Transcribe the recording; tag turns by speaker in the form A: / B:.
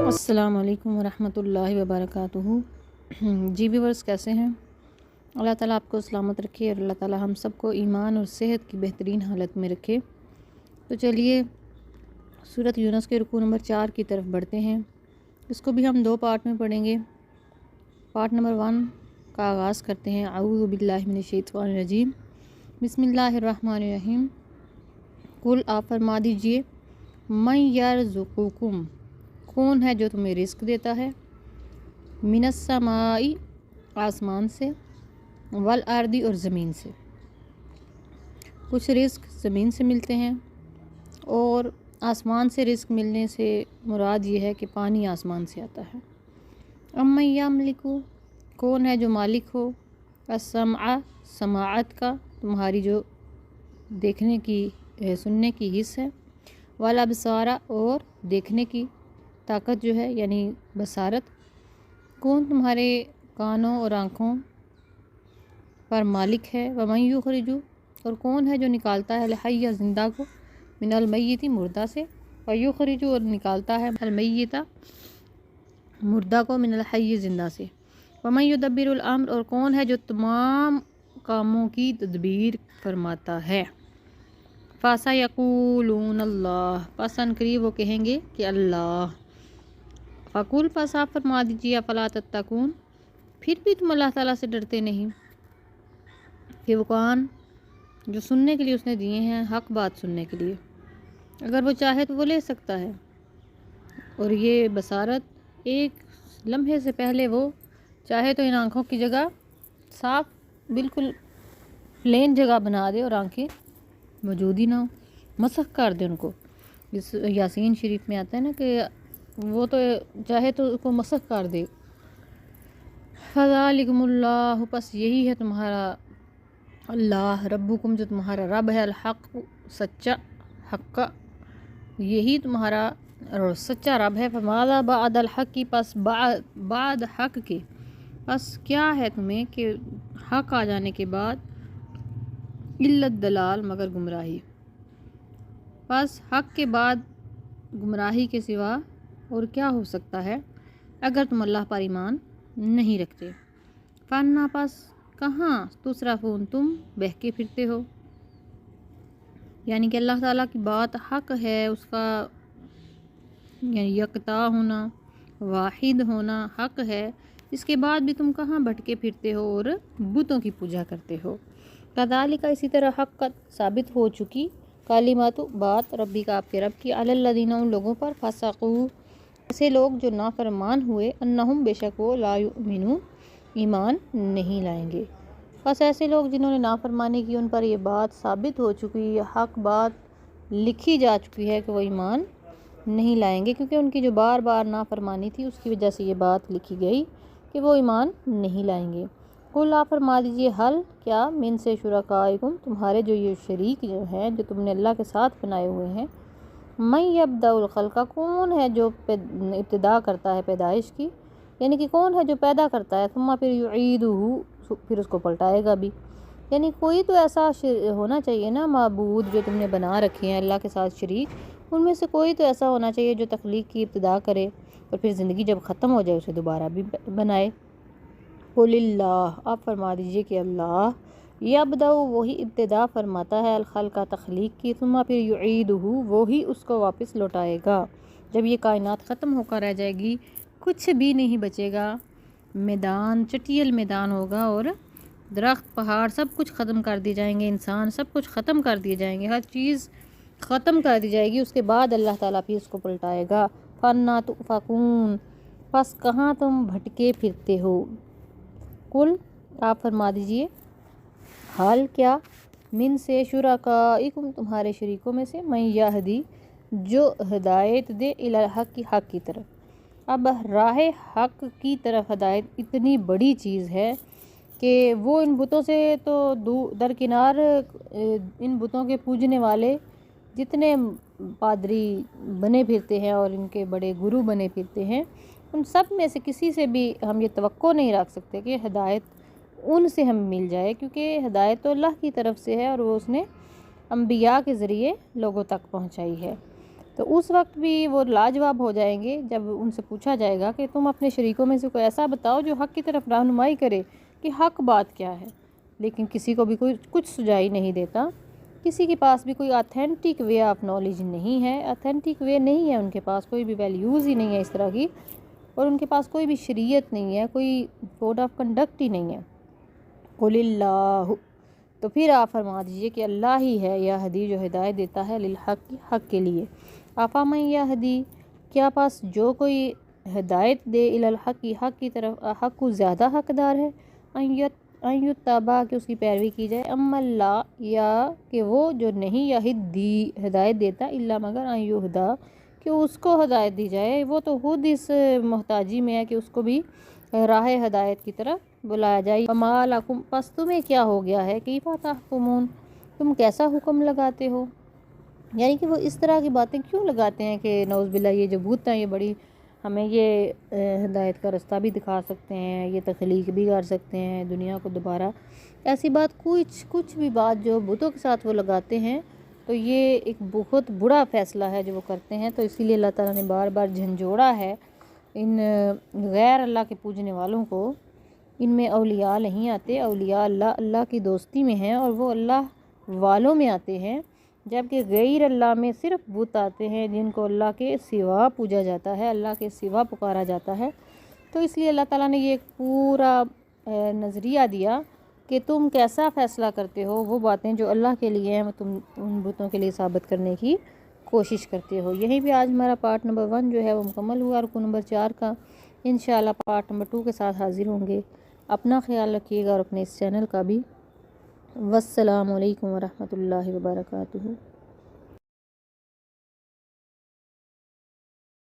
A: السلام علیکم ورحمۃ اللہ وبرکاتہ۔ جی ویورز، کیسے ہیں؟ اللہ تعالیٰ آپ کو سلامت رکھے اور اللہ تعالیٰ ہم سب کو ایمان اور صحت کی بہترین حالت میں رکھے۔ تو چلیے سورۃ یونس کے رکوع نمبر 4 کی طرف بڑھتے ہیں۔ اس کو بھی ہم 2 پارٹ میں پڑھیں گے۔ پارٹ نمبر 1 کا آغاز کرتے ہیں۔ اعوذ باللہ من الشیطان الرجیم، بسم اللہ الرحمن الرحیم۔ قل، آپ فرما دیجئے، من یرزقکم، کون ہے جو تمہیں رزق دیتا ہے، من السماء، آسمان سے، والارض، اور زمین سے۔ کچھ رزق زمین سے ملتے ہیں، اور آسمان سے رزق ملنے سے مراد یہ ہے کہ پانی آسمان سے آتا ہے۔ امن یملک، کون ہے جو مالک ہو، السمع، سماعت کا، تمہاری جو دیکھنے کی سننے کی حس ہے، والابصار، اور دیکھنے کی طاقت جو ہے یعنی بصارت، کون تمہارے کانوں اور آنکھوں پر مالک ہے، ومن یخرج، اور کون ہے جو نکالتا ہے الحی، زندہ کو، من المیت، مردہ سے، ویخرج، اور نکالتا ہے المیت، مردہ کو، من الحی، زندہ سے، ومن یدبر الامر، اور کون ہے جو تمام کاموں کی تدبیر فرماتا ہے، فسیقولون اللہ، پس ان قریب وہ کہیں گے کہ اللہ، فقل، پس آپ فرما دیجیے، افلا تتقون، پھر بھی تم اللہ تعالیٰ سے ڈرتے نہیں، کہ وہ کان جو سننے کے لیے اس نے دیے ہیں، حق بات سننے کے لیے، اگر وہ چاہے تو وہ لے سکتا ہے، اور یہ بصارت ایک لمحے سے پہلے وہ چاہے تو ان آنکھوں کی جگہ صاف بالکل پلین جگہ بنا دے اور آنکھیں موجود ہی نہ ہو، مسخ کر دے ان کو۔ اس یاسین شریف میں آتا ہے نا کہ وہ تو چاہے تو اس کو مسخ کر دے۔ فذالکم اللہ، پس یہی ہے تمہارا اللہ، ربکم، جو تمہارا رب ہے، الحق، سچا، حق کا، یہی تمہارا سچا رب ہے۔ فماذا بعد الحق، پس بعد حق کے، پس کیا ہے تمہیں کہ حق آ جانے کے بعد، الا الضلال، مگر گمراہی، پس حق کے بعد گمراہی کے سوا اور کیا ہو سکتا ہے اگر تم اللہ پر ایمان نہیں رکھتے۔ فانا، پس کہاں، تصرفون، تم بہکے پھرتے ہو، یعنی کہ اللہ تعالیٰ کی بات حق ہے، اس کا یعنی یکتا ہونا، واحد ہونا حق ہے، اس کے بعد بھی تم کہاں بھٹکے پھرتے ہو اور بتوں کی پوجا کرتے ہو۔ کذالک، اسی طرح حقت، ثابت ہو چکی، کلمات، بات، ربی کا، آپ کے رب کی، علی الذین، ان لوگوں پر، فسقوا، ایسے لوگ جو نافرمان ہوئے، انہم، بے شک وہ، لا یؤمنون، ایمان نہیں لائیں گے۔ بس ایسے لوگ جنہوں نے نافرمانی کی، ان پر یہ بات ثابت ہو چکی، یہ حق بات لکھی جا چکی ہے کہ وہ ایمان نہیں لائیں گے، کیونکہ ان کی جو بار بار نافرمانی تھی اس کی وجہ سے یہ بات لکھی گئی کہ وہ ایمان نہیں لائیں گے۔ قل، آپ فرما دیجیے، حل، کیا، من سے شرکائکم، تمہارے جو یہ شریک جو ہیں جو تم نے اللہ کے ساتھ بنائے ہوئے ہیں، من یبدأ الخلق، کون ہے جو ابتدا کرتا ہے پیدائش کی، یعنی کہ کون ہے جو پیدا کرتا ہے، ثم، پھر یعیدہ، پھر اس کو پلٹائے گا بھی، یعنی کوئی تو ایسا ہونا چاہیے نا معبود جو تم نے بنا رکھے ہیں اللہ کے ساتھ شریک، ان میں سے کوئی تو ایسا ہونا چاہیے جو تخلیق کی ابتدا کرے اور پھر زندگی جب ختم ہو جائے اسے دوبارہ بھی بنائے۔ قل اللہ، آپ فرما دیجئے کہ اللہ، یبدأ، وہی ابتدا فرماتا ہے، الخلق، تخلیق کی، ثم، پھر یعیدہ، وہی اس کو واپس لوٹائے گا، جب یہ کائنات ختم ہو کر رہ جائے گی، کچھ بھی نہیں بچے گا، میدان چٹیل میدان ہوگا، اور درخت، پہاڑ، سب کچھ ختم کر دیے جائیں گے، انسان، سب کچھ ختم کر دیے جائیں گے، ہر چیز ختم کر دی جائے گی، اس کے بعد اللہ تعالیٰ پھر اس کو پلٹائے گا۔ فانا تؤفکون، پس کہاں تم بھٹکے پھرتے ہو۔ قل، آپ فرما دیجئے، حال، کیا، من سے شرکائکم، تمہارے شریکوں میں سے، من یہدی، جو ہدایت دے، الی الحق، حق کی طرف۔ اب راہ حق کی طرف ہدایت اتنی بڑی چیز ہے کہ وہ ان بتوں سے تو درکنار، ان بتوں کے پوجنے والے جتنے پادری بنے پھرتے ہیں اور ان کے بڑے گرو بنے پھرتے ہیں، ان سب میں سے کسی سے بھی ہم یہ توقع نہیں رکھ سکتے کہ ہدایت ان سے ہمیں مل جائے، کیونکہ ہدایت تو اللہ کی طرف سے ہے اور وہ اس نے انبیاء کے ذریعے لوگوں تک پہنچائی ہے۔ تو اس وقت بھی وہ لاجواب ہو جائیں گے جب ان سے پوچھا جائے گا کہ تم اپنے شریکوں میں سے کوئی ایسا بتاؤ جو حق کی طرف رہنمائی کرے کہ حق بات کیا ہے، لیکن کسی کو بھی کوئی کچھ سجائی نہیں دیتا، کسی کے پاس بھی کوئی آتھینٹک وے آف نالج نہیں ہے، آتھینٹک وے نہیں ہے، ان کے پاس کوئی بھی ویلیوز ہی نہیں ہے اس طرح کی، اور ان کے پاس کوئی بھی شریعت نہیں ہے، کوئی کوڈ آف کنڈکٹ ہی نہیں ہے۔ قل اللہ، تو پھر آپ فرما دیجئے کہ اللہ ہی ہے یہدی جو ہدایت دیتا ہے، للحق، حق کے لیے، افامن یہدی، کیا پاس جو کوئی ہدایت دے الالحق، حق کی طرف، حق کو زیادہ حقدار ہے، ان یتبع، کہ اس کی پیروی کی جائے، اما اللہ، یا کہ وہ جو نہیں یہدی ہدایت دیتا، الا مگر ان یہدا، کہ اس کو ہدایت دی جائے، وہ تو خود اس محتاجی میں ہے کہ اس کو بھی راہ ہدایت کی طرف بلایا جائے۔ وما لکم، پس تمہیں کیا ہو گیا ہے، کیف تحکمون، تم کیسا حکم لگاتے ہو، یعنی کہ وہ اس طرح کی باتیں کیوں لگاتے ہیں کہ نعوذ باللہ یہ جو بھوت ہیں یہ بڑی ہمیں یہ ہدایت کا رستہ بھی دکھا سکتے ہیں، یہ تخلیق بھی کر سکتے ہیں دنیا کو دوبارہ، ایسی بات کچھ بھی بات جو بتوں کے ساتھ وہ لگاتے ہیں، تو یہ ایک بہت بڑا فیصلہ ہے جو وہ کرتے ہیں۔ تو اسی لیے اللہ تعالیٰ نے بار بار جھنجھوڑا ہے ان غیر اللہ کے پوجنے والوں کو، ان میں اولیاء نہیں آتے، اولیاء اللہ کی دوستی میں ہیں اور وہ اللہ والوں میں آتے ہیں، جبکہ غیر اللہ میں صرف بت آتے ہیں جن کو اللہ کے سوا پوجا جاتا ہے، اللہ کے سوا پکارا جاتا ہے۔ تو اس لیے اللہ تعالیٰ نے یہ ایک پورا نظریہ دیا کہ تم کیسا فیصلہ کرتے ہو، وہ باتیں جو اللہ کے لیے ہیں وہ تم ان بتوں کے لیے ثابت کرنے کی کوشش کرتے ہو۔ یہیں بھی آج ہمارا پارٹ نمبر 1 جو ہے وہ مکمل ہوا، رکو نمبر 4 کا انشاءاللہ پارٹ نمبر 2 کے ساتھ حاضر ہوں گے۔ اپنا خیال رکھیے گا اور اپنے اس چینل کا بھی۔ والسلام علیکم ورحمۃ اللہ وبرکاتہ۔